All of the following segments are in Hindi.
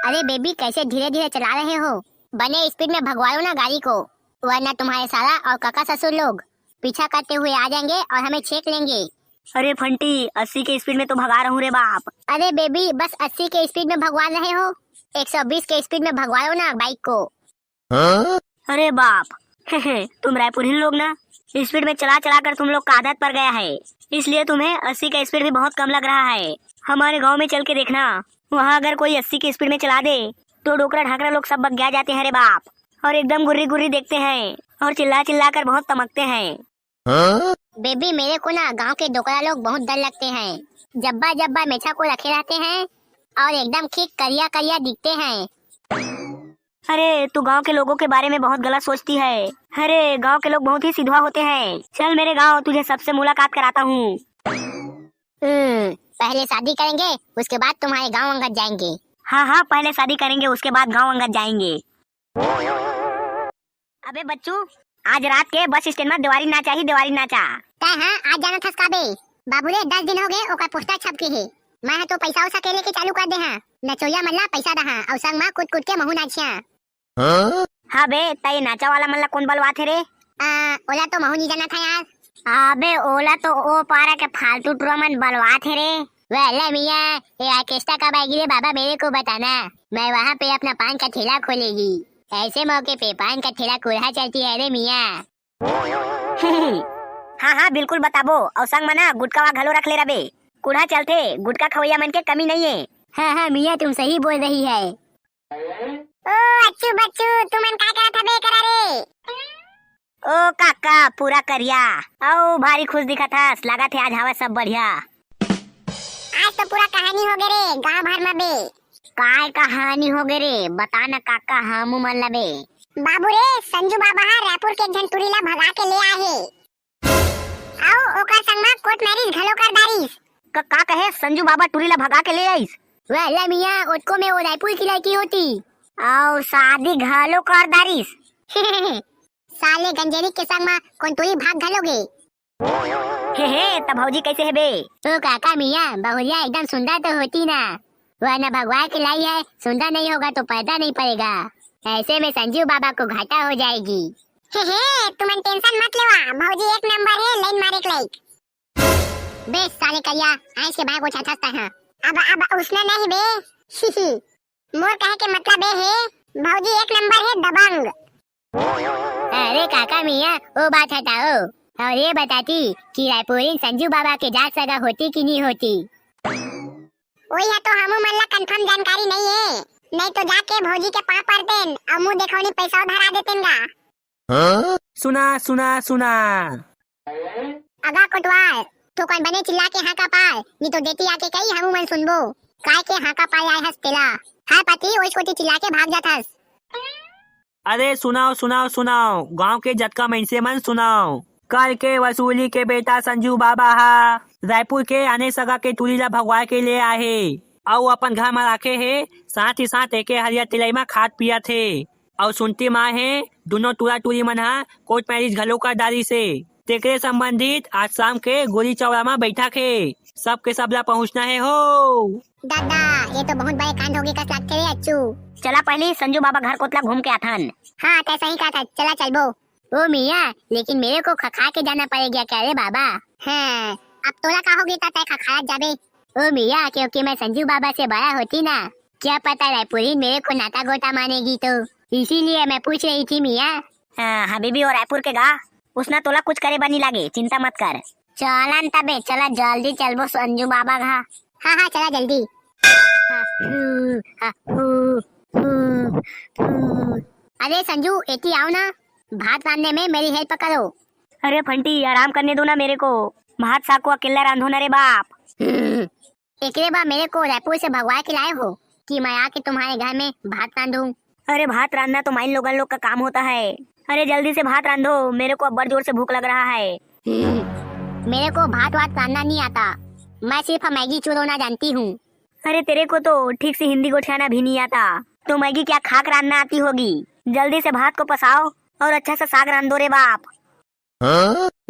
अरे बेबी, कैसे धीरे धीरे चला रहे हो? बने स्पीड में भगवाओ ना गाड़ी को, वरना तुम्हारे साला और काका ससुर लोग पीछा करते हुए आ जाएंगे और हमें छेक लेंगे। अरे फंटी, 80 के स्पीड में तो भगा रहा हूँ रे बाप। अरे बेबी, बस 80 के स्पीड में भगवा रहे हो, 120 के स्पीड में भगवाओ ना बाइक को। अरे बाप, तुम रायपुर हिल लोग ना, स्पीड में चला चला कर तुम लोग का आदत पड़ गया है, इसलिए तुम्हें 80 का स्पीड भी बहुत कम लग रहा है। हमारे गांव में चल के देखना, वहाँ अगर कोई 80 की स्पीड में चला दे तो डोकरा ढाकरा लोग सब बग्या जाते हैं रे बाप, और एकदम गुर्री गुर्री देखते हैं और चिल्ला चिल्ला कर बहुत तमकते हैं। बेबी, मेरे को ना गांव के डोकरा लोग बहुत डर लगते हैं। जब्बा जब्बा मेछा को रखे रहते हैं और एकदम ठीक करिया करिया दिखते हैं। अरे तू गांव के लोगों के बारे में बहुत गलत सोचती है। अरे गांव के लोग बहुत ही सीधा होते हैं। चल मेरे गांव, तुझे सबसे मुलाकात कराता हूँ। पहले शादी करेंगे, उसके बाद तुम्हारे गांव अंगद जाएंगे। हाँ हाँ, पहले शादी करेंगे, उसके बाद गांव अंगद जाएंगे। अबे बच्चू, आज रात के बस स्टैंड में दिवाली नाचा ही दिवाली नाचा। हाँ, आज जाना था का बे। बाबू रे, 10 दिन हो गए ओकर पोस्टर छप के है। मैं तो पैसा उसा के लेके चालू कर दे हाँ। नचोया मल्ला पैसा दहा और संग में कुट कुट के महू नाचिया। हाँ बे, तय नाचा वाला मल्ला कौन बलवा थे रे? ओला तो महू नहीं जाना था यार। अबे ओला तो ओ पारा के फालतू टूर्नामेंट बलवा थे रे। वेला मियाँ, ये ऑर्केस्ट्रा कब आएगी रे बाबा, मेरे को बताना। मैं वहाँ पे अपना पान का ठेला खोलेगी। ऐसे मौके पे पान का ठेला कुल्हा चलती है रे मियाँ। हाँ हाँ बिल्कुल बताबो, और संग मना गुटका वा घलो रख ले रबे। कुल्हा चलते, गुटका खवैया मन के कमी नहीं है। हाँ मियाँ, तुम सही बोल रही है। ओ अच्छू बच्चू, तुमन का करा था बे करा रे? ओ काका, पूरा करिया औ भारी खुश दिखा था, लगा थे आज हवा सब बढ़िया। आज तो पूरा कहानी हो गए रे गाँव भर में बे। काय कहानी हो गए रे, बता न काका, हमू मन लबे। बाबू रे, संजू बाबा रायपुर के झंटुरीला भगा के ले आए। आओ ओकर संग में कोर्ट मैरिज घलो कर दारिस। का कहे संजू बाबा टुरीला भगा के ले आइस? वेला मियाँ, उसको में वो रायपुर की लड़की होती और शादी घलो कर दारिस। साले गंजेरी के संग में कौन टुरी भाग घलोगे? हे तब भौजी कैसे है बे? तो काका मियाँ, बहुरिया एकदम सुंदर तो होती ना, वरना भगवान की लाई है, सुंदर नहीं होगा तो पैदा नहीं पड़ेगा। ऐसे में संजीव बाबा को घाटा हो जाएगी। तुम टेंशन मत लेवा, भौजी एक नंबर है लाइन मारे के लायक। बे साले करिया, आइस के भाग को छाछता है। अब उसने नहीं बे। मोर कहे के मतलब है भौजी एक नंबर है दबंग। अरे काका मियाँ, वो बात हटाओ और ये बताती कि रायपुरी संजू बाबा के जात सगा होती कि नहीं होती? वही है तो हमू मल्ला कंफर्म जानकारी नहीं है, नहीं तो जाके भौजी के पाँव पर देन और मुँह देखौनी पैसा उधारा देतेंगा। सुना सुना सुना, अगा कोटवाल, तो कौन बने चिल्ला के हाँ का पाल, नहीं तो देती आके कही हमू मन सुनबो। काय के हाँ का पाल आए हस तेला, हाँ पति ओइस कोटी चिल्ला के भाग जात हस। अरे सुनाओ सुनाओ सुनाओ, गांव के जटका मनसे मन सुनाओ। कल के वसूली के बेटा संजू बाबा हा रायपुर के आने सगा के टुरीला भगवा के ले आए और अपन घर में रखे है, साथ ही साथ एके हरिया तिलई में खाद पिया थे। और सुनती माँ है दोनों टूरा टूरी मन हा कोर्ट मैरिज घलो कर डाली से। तेकरे संबंधित आज शाम के गोली चौड़ा में बैठा के सबके सबला पहुँचना है हो। दादा, ये तो बहुत बड़े कांड होगी कस लगते रे अच्छू। चला पहले संजू बाबा घर कोतला घूम के आथन। हाँ तो सही कहा था, चला चलबो। ओ मियाँ, लेकिन मेरे को खखा के जाना पड़ेगा क्या रे बाबा? हाँ, अब तोला कहोगे तो तय खखाया जाबे। ओ मियाँ, क्योंकि मैं संजू बाबा से बड़ा होती ना, क्या पता रायपुरी मेरे को नाता गोता मानेगी, तो इसीलिए मैं पूछ रही थी मियाँ। हबीबी और रायपुर के गा उसना तोला कुछ करे बनी लागे, चिंता मत कर। चलन तबे, चला जल्दी चलबो संजू बाबा घा। हाँ चला जल्दी। अरे संजू, एती आओ ना, भात रांधने में मेरी हेल्प करो। अरे फंटी, आराम करने दो ना मेरे को, भात साको अकेला रांधो ना रे बाप। एकरे बा मेरे को रायपुर से भगवा के लाए हो कि मैं आके तुम्हारे घर में भात रांधूं? अरे भात रांधना तो माइन लोगन लोग का काम होता है। अरे जल्दी से भात रांधो, मेरे को अब बड़ जोर से भूख लग रहा है। मेरे को भात वात रांधना नहीं आता, मैं सिर्फ मैगी चुरोना जानती हूँ। अरे तेरे को तो ठीक से हिंदी गोठियाना भी नहीं आता, तो मैगी क्या खाक रांधना आती होगी। जल्दी से भात को पसाओ और अच्छा सा साग रांध दो रे बाप।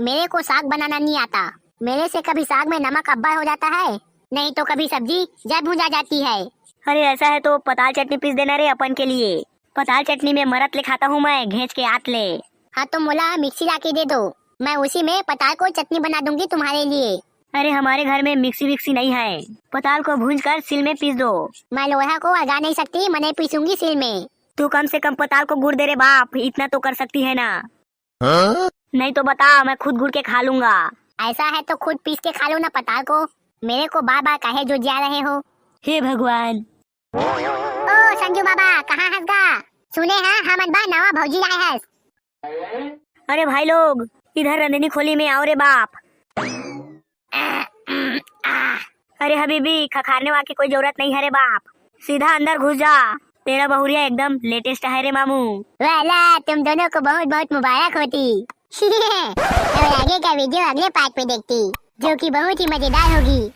मेरे को साग बनाना नहीं आता, मेरे से कभी साग में नमक अब्बा हो जाता है, नहीं तो कभी सब्जी जब भुजा जाती है। अरे ऐसा है तो पताल चटनी पीस देना रे अपन के लिए। पताल चटनी में मरत ले खाता हूँ मैं, घेच के आत ले। हाँ तो मोला मिक्सी ला के दे दो, मैं उसी में पताल को चटनी बना दूंगी तुम्हारे लिए। अरे हमारे घर में मिक्सी विक्सी नहीं है, पताल को भूंज कर सिल में पीस दो। मैं लोहा को अगा नहीं सकती, मैं नहीं पीसूंगी सिल में। तू कम से कम पताल को गुड़ दे रे बाप, इतना तो कर सकती है ना। नहीं तो बता, मैं खुद गुड़ के खा लूंगा। ऐसा है तो खुद पीस के खा लो ना पताल को, मेरे को बार बार काहे जो जा रहे हो। हे भगवान। ओ संजू बाबा कहाँ हंस गा? सुने हैं हमन बा नवा भौजी आए हैं। अरे भाई लोग इधर रंधनी खोली में आओ रे बाप। अरे हबीबी खखारने वाले की कोई जरूरत नहीं है रे बाप, सीधा अंदर घुस जा। तेरा बहुरिया एकदम लेटेस्ट है रे मामू। वाला तुम दोनों को बहुत बहुत मुबारक होती। और आगे का वीडियो अगले पार्ट में देखती, जो कि बहुत ही मजेदार होगी।